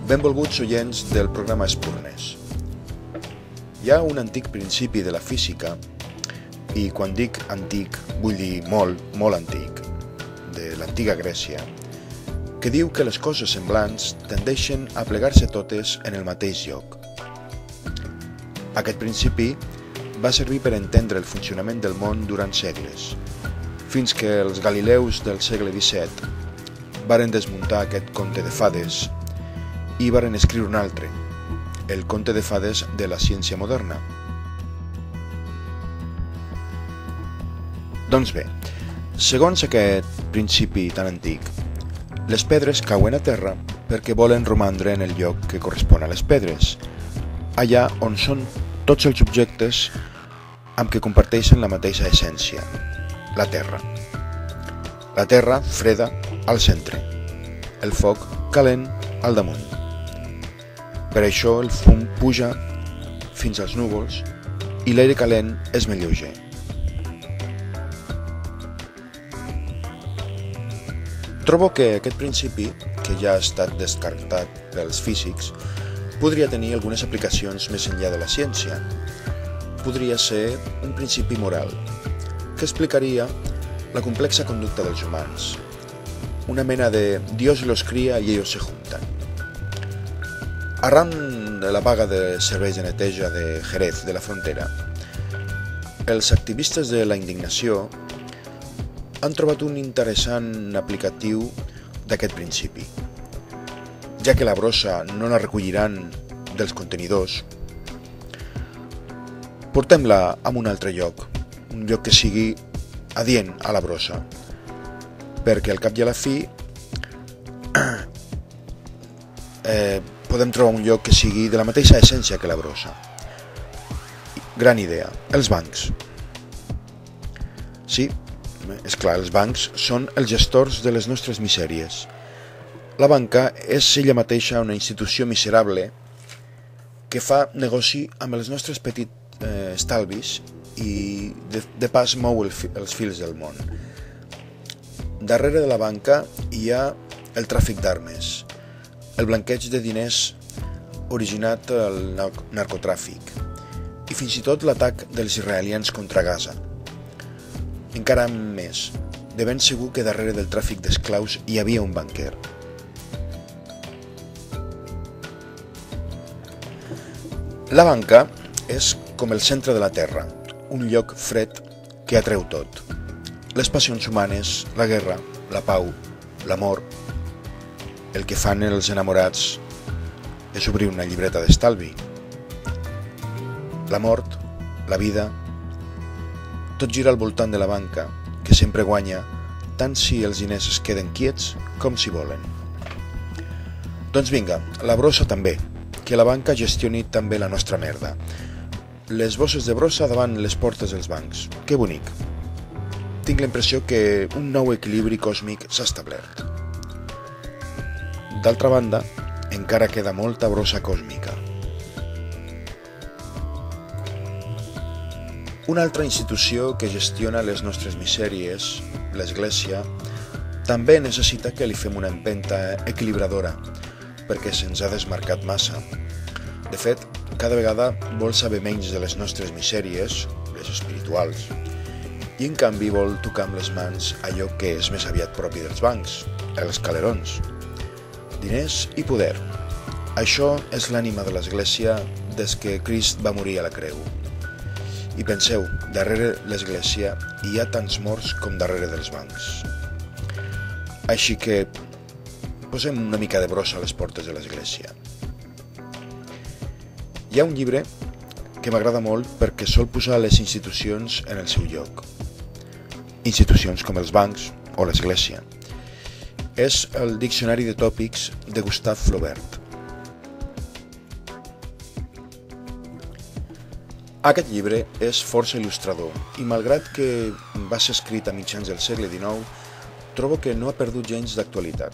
Benvolguts oients del programa Espurnes. Hi ha un antic principi de la física, i quan dic antic vull dir molt, molt antic, de l'antiga Grècia, que diu que les coses semblants tendeixen a plegar-se totes en el mateix lloc. Aquest principi va servir per entendre el funcionament del món durant segles, fins que els galileus del segle XVII varen desmuntar aquest conte de fades i varen escriure un altre, el conte de fades de la ciència moderna. Doncs bé, segons aquest principi tan antic, les pedres cauen a terra perquè volen romandre en el lloc que correspon a les pedres, allà on són tots els objectes amb què comparteixen la mateixa essència, la terra. La terra freda al centre, el foc calent al damunt. Per això el fum puja fins als núvols i l'aire calent és més lleuger. Trobo que aquest principi, que ja ha estat descartat pels físics, podria tenir algunes aplicacions més enllà de la ciència. Podria ser un principi moral, que explicaria la complexa conducta dels humans, una mena de Dios los cría y ellos se juntan. Arran de la vaga de serveis de neteja de Jerez de la Frontera, els activistes de la indignació han trobat un interessant aplicatiu d'aquest principi, ja que la brossa no la recolliran dels contenidors. Portem-la a un altre lloc, un lloc que sigui adient a la brossa, perquè al cap i a la fi podem trobar un lloc que sigui de la mateixa essència que la brossa. Gran idea, els bancs. Sí, és clar, els bancs són els gestors de les nostres misèries. La banca és ella mateixa una institució miserable que fa negoci amb els nostres petits estalvis i de pas mou els fils del món. Darrere de la banca hi ha el tràfic d'armes, el blanqueig de diners originat al narcotràfic i fins i tot l'atac dels israelians contra Gaza. Encara més, de ben segur que darrere del tràfic d'esclaus hi havia un banquer. La banca és com el centre de la Terra, un lloc fred que atreu tot. Les passions humanes, la guerra, la pau, l'amor. El que fan els enamorats és obrir una llibreta d'estalvi. La mort, la vida, tot gira al voltant de la banca, que sempre guanya, tant si els diners es queden quiets com si volen. Doncs vinga, la brossa també, que la banca gestioni també la nostra merda. Les bosses de brossa davant les portes dels bancs. Que bonic. Tinc la impressió que un nou equilibri còsmic s'ha establert. D'altra banda, encara queda molta brossa còsmica. Una altra institució que gestiona les nostres misèries, l'Església, també necessita que li fem una empenta equilibradora, perquè se'ns ha desmarcat massa. De fet, cada vegada vol saber menys de les nostres misèries, les espirituals, i en canvi vol tocar amb les mans allò que és més aviat propi dels bancs, els calerons. Diners i poder. Això és l'ànima de l'Església des que Crist va morir a la creu. I penseu, darrere l'Església hi ha tants morts com darrere dels bancs. Així que posem una mica de brossa a les portes de l'Església. Hi ha un llibre que m'agrada molt perquè sol posar les institucions en el seu lloc. Institucions com els bancs o l'Església. És el Diccionari de tòpics de Gustave Flaubert. Aquest llibre és força il·lustrador i malgrat que va ser escrit a mitjans del segle XIX, trobo que no ha perdut gens d'actualitat.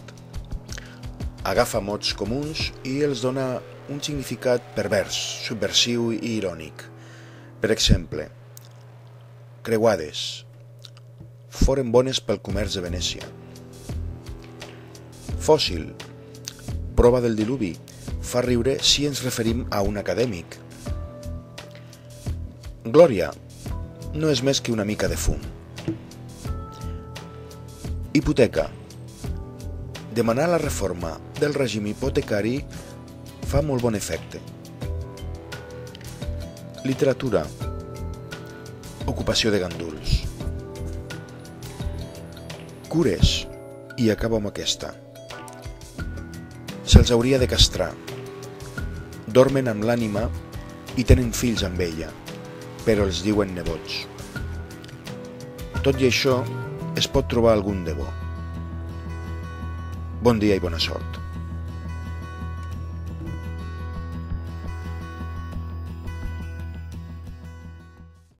Agafa mots comuns i els dona un significat pervers, subversiu i irònic. Per exemple, creuades. Foren bones pel comerç de Venècia. Fòssil. Prova del diluvi. fa riure si ens referim a un acadèmic. Glòria no és més que una mica de fum. Hipoteca. Demanar la reforma del règim hipotecari fa molt bon efecte. Literatura. Ocupació de ganduls. Cures. I acabo amb aquesta. Se'ls hauria de castrar. Dormen amb l'ànima i tenen fills amb ella, però els diuen nebots. Tot i això, es pot trobar algun de bo. Bon dia i bona sort.